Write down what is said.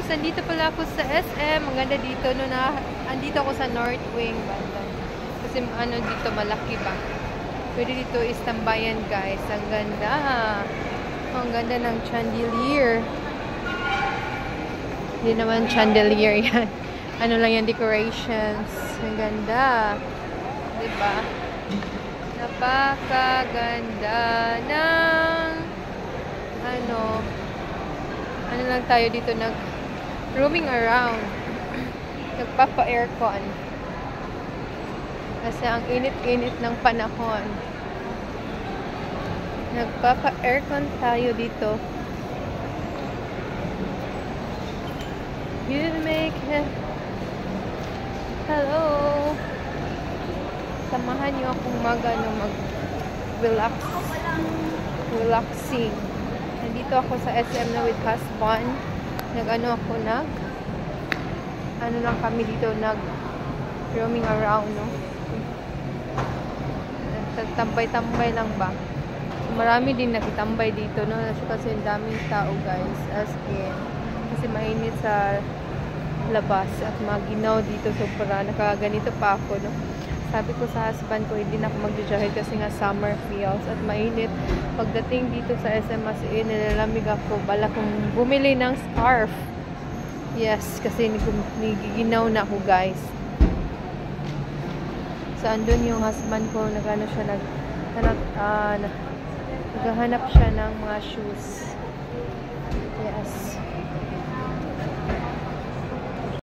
Nandito pala ako sa SM. Ang ganda dito. Andito ako sa North Wing banda. Kasi ano dito, malaki ba? Pwede dito istambayan guys. Ang ganda. Ang ganda ng chandelier. Hindi naman chandelier yan. Ano lang yan, decorations. Ang ganda. Diba? Napakaganda ng ano lang tayo dito roaming around. Nagpapa-aircon. Kasi ang init-init ng panahon. Nagpapa-aircon tayo dito. You make it. Hello. Samahan niyo akong mag-relax. Relaxing. Nandito ako sa SM na with husband. Ano lang kami dito, roaming around, no? Tambay-tambay lang ba? So, marami din nakitambay dito, no? Kasi daming tao, guys. As in, kasi mainit sa labas at maginaw dito. So, para nakaganito pa ako, no? Sabi ko sa husband ko, hindi na ako mag-jahid kasi nga summer feels at mainit. Pagdating dito sa SM as in, nilalamig ako. Bala kong bumili ng scarf. Yes, kasi nagiginaw na ako, guys. So, andun yung husband ko, naghanap siya ng mga shoes. Yes.